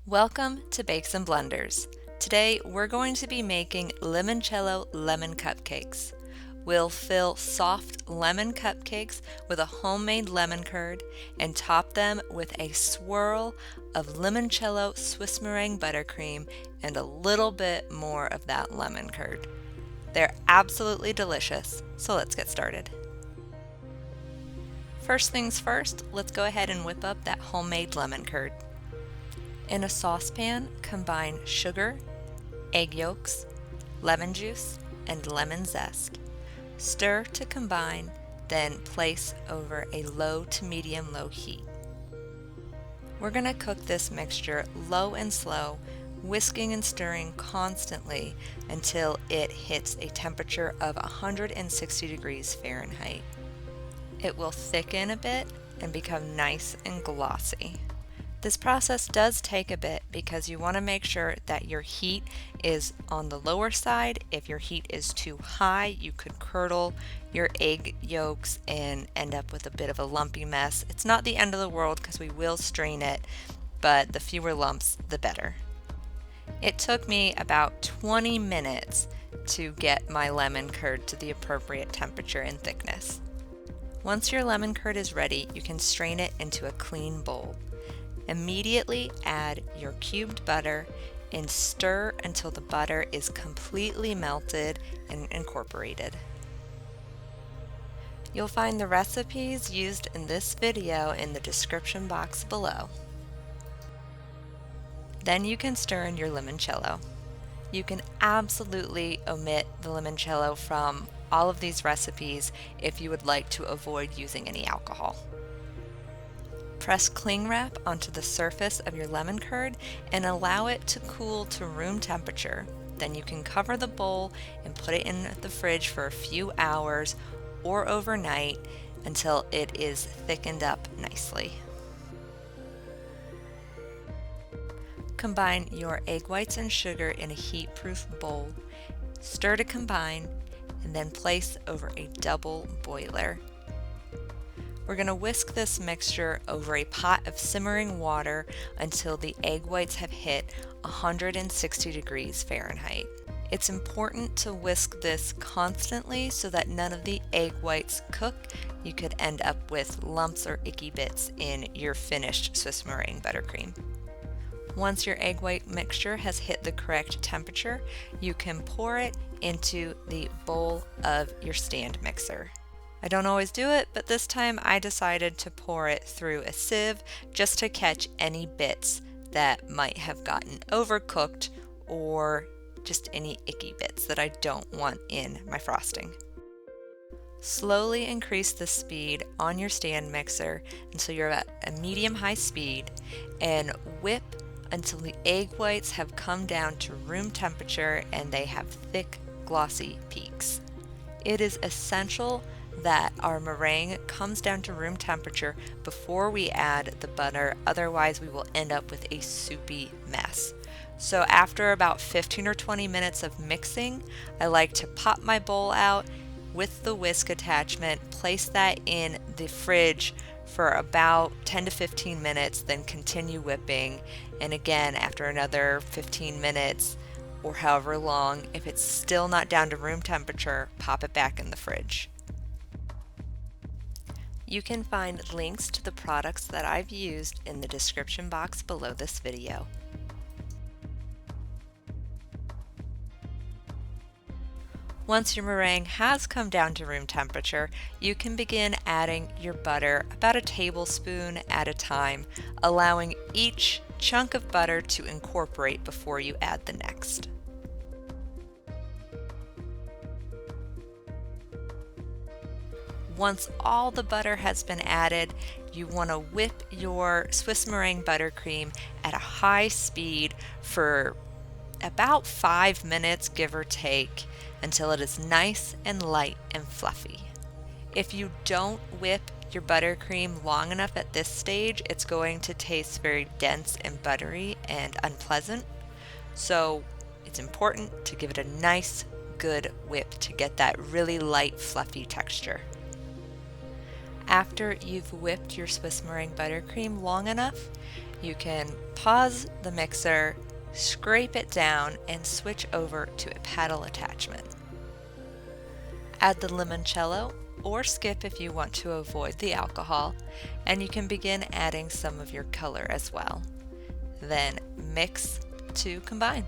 Welcome to Bakes and Blenders. Today we're going to be making limoncello lemon cupcakes. We'll fill soft lemon cupcakes with a homemade lemon curd and top them with a swirl of limoncello Swiss meringue buttercream and a little bit more of that lemon curd. They're absolutely delicious, so let's get started. First things first, let's go ahead and whip up that homemade lemon curd. In a saucepan, combine sugar, egg yolks, lemon juice, and lemon zest. Stir to combine, then place over a low to medium-low heat. We're going to cook this mixture low and slow, whisking and stirring constantly until it hits a temperature of 160 degrees Fahrenheit. It will thicken a bit and become nice and glossy. This process does take a bit because you want to make sure that your heat is on the lower side. If your heat is too high, you could curdle your egg yolks and end up with a bit of a lumpy mess. It's not the end of the world because we will strain it, but the fewer lumps, the better. It took me about 20 minutes to get my lemon curd to the appropriate temperature and thickness. Once your lemon curd is ready, you can strain it into a clean bowl. Immediately add your cubed butter and stir until the butter is completely melted and incorporated. You'll find the recipes used in this video in the description box below. Then you can stir in your limoncello. You can absolutely omit the limoncello from all of these recipes if you would like to avoid using any alcohol. Press cling wrap onto the surface of your lemon curd and allow it to cool to room temperature. Then you can cover the bowl and put it in the fridge for a few hours or overnight until it is thickened up nicely. Combine your egg whites and sugar in a heat-proof bowl. Stir to combine and then place over a double boiler. We're going to whisk this mixture over a pot of simmering water until the egg whites have hit 160 degrees Fahrenheit. It's important to whisk this constantly so that none of the egg whites cook. You could end up with lumps or icky bits in your finished Swiss meringue buttercream. Once your egg white mixture has hit the correct temperature, you can pour it into the bowl of your stand mixer. I don't always do it, but this time I decided to pour it through a sieve just to catch any bits that might have gotten overcooked or just any icky bits that I don't want in my frosting. Slowly increase the speed on your stand mixer until you're at a medium-high speed and whip until the egg whites have come down to room temperature and they have thick, glossy peaks. It is essential that our meringue comes down to room temperature before we add the butter, otherwise we will end up with a soupy mess. So after about 15 or 20 minutes of mixing, I like to pop my bowl out with the whisk attachment, place that in the fridge for about 10 to 15 minutes, then continue whipping. And again, after another 15 minutes or however long, if it's still not down to room temperature, pop it back in the fridge. You can find links to the products that I've used in the description box below this video. Once your meringue has come down to room temperature, you can begin adding your butter about a tablespoon at a time, allowing each chunk of butter to incorporate before you add the next. Once all the butter has been added, you want to whip your Swiss meringue buttercream at a high speed for about 5 minutes, give or take, until it is nice and light and fluffy. If you don't whip your buttercream long enough at this stage, it's going to taste very dense and buttery and unpleasant. So it's important to give it a nice, good whip to get that really light, fluffy texture. After you've whipped your Swiss meringue buttercream long enough, You can pause the mixer, scrape it down, and switch over to a paddle attachment. Add the limoncello, or skip if you want to avoid the alcohol, and you can begin adding some of your color as well. Then mix to combine.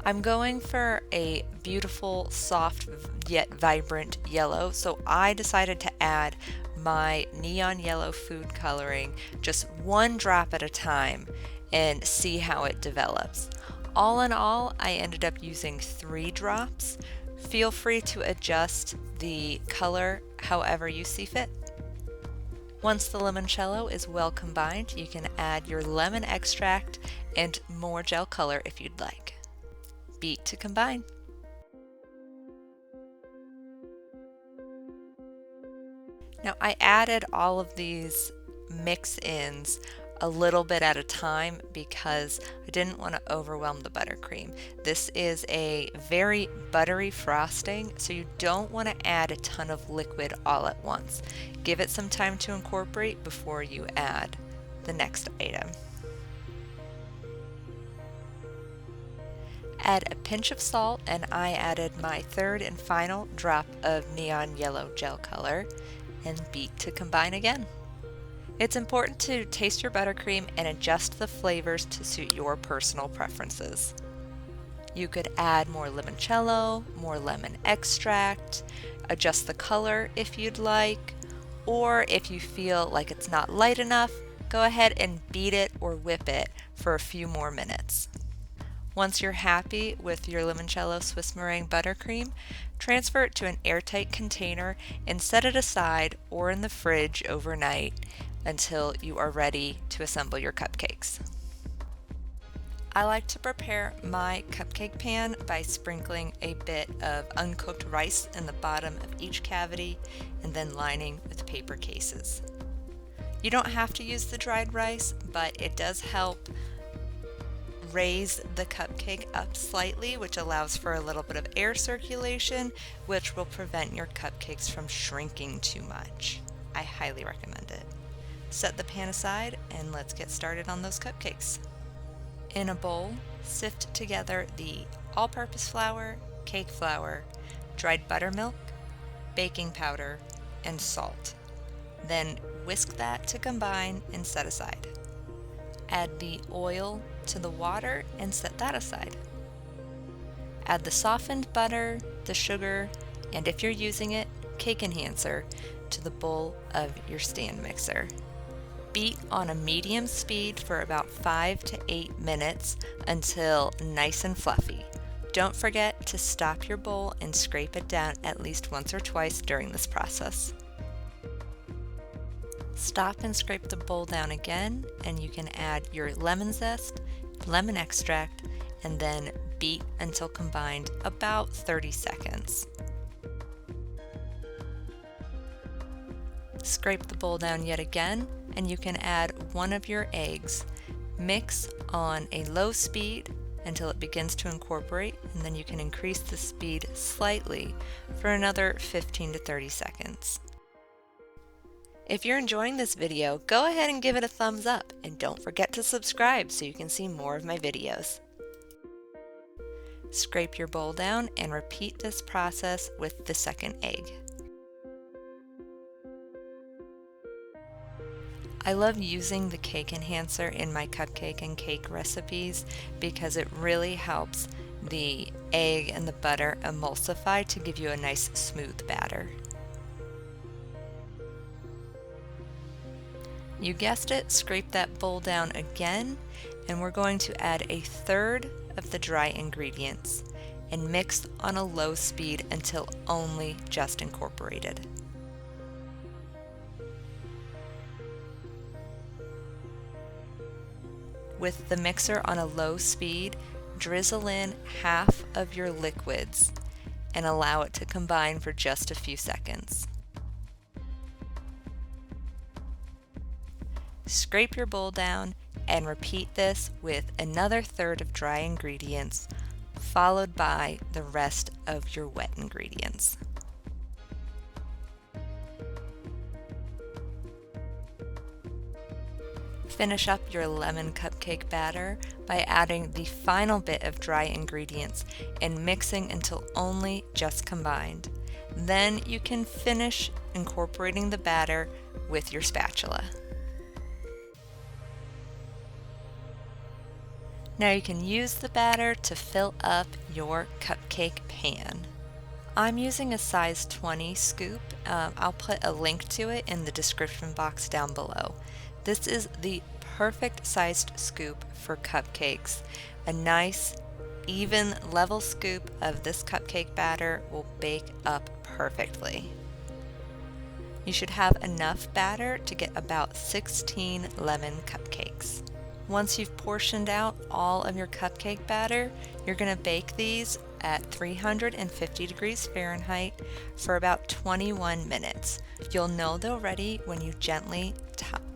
I'm going for a beautiful, soft, yet vibrant yellow, so I decided to add my neon yellow food coloring just one drop at a time and see how it develops. All in all, I ended up using 3 drops. Feel free to adjust the color however you see fit. Once the limoncello is well combined, you can add your lemon extract and more gel color if you'd like. Beat to combine. Now I added all of these mix-ins a little bit at a time because I didn't want to overwhelm the buttercream. This is a very buttery frosting, so you don't want to add a ton of liquid all at once. Give it some time to incorporate before you add the next item. Add a pinch of salt, and I added my third and final drop of neon yellow gel color, and beat to combine again. It's important to taste your buttercream and adjust the flavors to suit your personal preferences. You could add more limoncello, more lemon extract, adjust the color if you'd like, or if you feel like it's not light enough, go ahead and beat it or whip it for a few more minutes. Once you're happy with your limoncello Swiss meringue buttercream, transfer it to an airtight container and set it aside or in the fridge overnight until you are ready to assemble your cupcakes. I like to prepare my cupcake pan by sprinkling a bit of uncooked rice in the bottom of each cavity and then lining with paper cases. You don't have to use the dried rice, but it does help raise the cupcake up slightly, which allows for a little bit of air circulation, which will prevent your cupcakes from shrinking too much. I highly recommend it. Set the pan aside and let's get started on those cupcakes. In a bowl, sift together the all-purpose flour, cake flour, dried buttermilk, baking powder, and salt. Then whisk that to combine and set aside. Add the oil to the water and set that aside. Add the softened butter, the sugar, and if you're using it, cake enhancer to the bowl of your stand mixer. Beat on a medium speed for about 5 to 8 minutes until nice and fluffy. Don't forget to stop your bowl and scrape it down at least once or twice during this process. Stop and scrape the bowl down again, and you can add your lemon zest, lemon extract, and then beat until combined about 30 seconds. Scrape the bowl down yet again, and you can add one of your eggs. Mix on a low speed until it begins to incorporate, and then you can increase the speed slightly for another 15 to 30 seconds. If you're enjoying this video, go ahead and give it a thumbs up, and don't forget to subscribe so you can see more of my videos. Scrape your bowl down and repeat this process with the second egg. I love using the cake enhancer in my cupcake and cake recipes because it really helps the egg and the butter emulsify to give you a nice smooth batter. You guessed it, scrape that bowl down again, and we're going to add a third of the dry ingredients and mix on a low speed until only just incorporated. With the mixer on a low speed, drizzle in half of your liquids and allow it to combine for just a few seconds. Scrape your bowl down and repeat this with another third of dry ingredients, followed by the rest of your wet ingredients. Finish up your lemon cupcake batter by adding the final bit of dry ingredients and mixing until only just combined. Then you can finish incorporating the batter with your spatula. Now you can use the batter to fill up your cupcake pan. I'm using a size 20 scoop. I'll put a link to it in the description box down below. This is the perfect sized scoop for cupcakes. A nice, even, level scoop of this cupcake batter will bake up perfectly. You should have enough batter to get about 16 lemon cupcakes. Once you've portioned out all of your cupcake batter, you're going to bake these at 350 degrees Fahrenheit for about 21 minutes. You'll know they're ready when you gently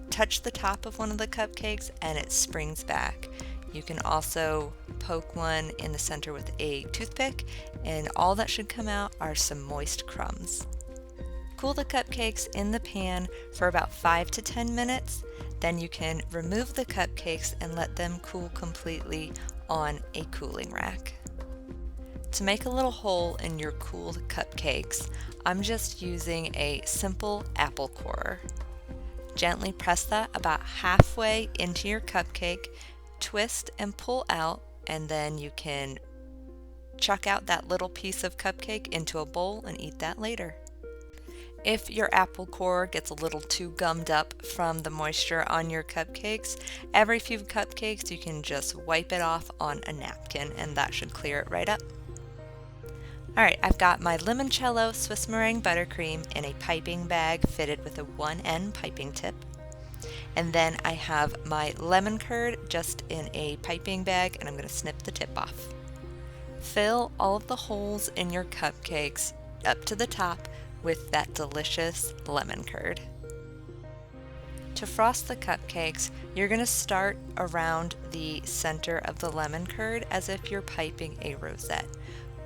touch the top of one of the cupcakes and it springs back. You can also poke one in the center with a toothpick, and all that should come out are some moist crumbs. Cool the cupcakes in the pan for about 5 to 10 minutes. Then you can remove the cupcakes and let them cool completely on a cooling rack. To make a little hole in your cooled cupcakes, I'm just using a simple apple corer. Gently press that about halfway into your cupcake, twist and pull out, and then you can chuck out that little piece of cupcake into a bowl and eat that later. If your apple core gets a little too gummed up from the moisture on your cupcakes, every few cupcakes you can just wipe it off on a napkin and that should clear it right up. Alright, I've got my Limoncello Swiss meringue buttercream in a piping bag fitted with a 1N piping tip. And then I have my lemon curd just in a piping bag, and I'm going to snip the tip off. Fill all of the holes in your cupcakes up to the top with that delicious lemon curd. To frost the cupcakes, you're going to start around the center of the lemon curd as if you're piping a rosette.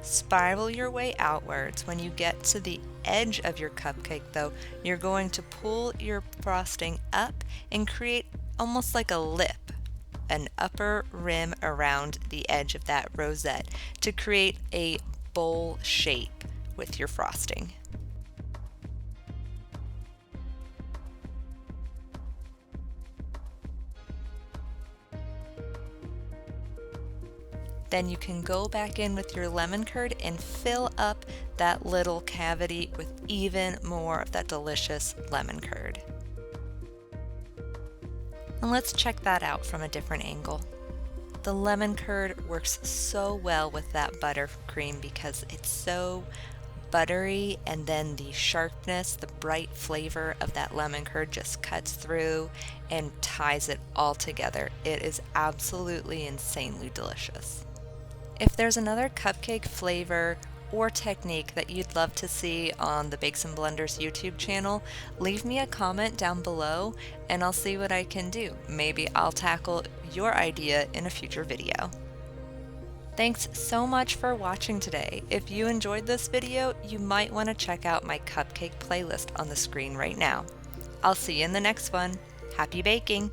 Spiral your way outwards. When you get to the edge of your cupcake though, you're going to pull your frosting up and create almost like a lip, an upper rim around the edge of that rosette to create a bowl shape with your frosting. Then you can go back in with your lemon curd and fill up that little cavity with even more of that delicious lemon curd. And let's check that out from a different angle. The lemon curd works so well with that buttercream because it's so buttery, and then the sharpness, the bright flavor of that lemon curd just cuts through and ties it all together. It is absolutely insanely delicious. If there's another cupcake flavor or technique that you'd love to see on the Bakes and Blenders YouTube channel, leave me a comment down below and I'll see what I can do. Maybe I'll tackle your idea in a future video. Thanks so much for watching today. If you enjoyed this video, you might want to check out my cupcake playlist on the screen right now. I'll see you in the next one. Happy baking!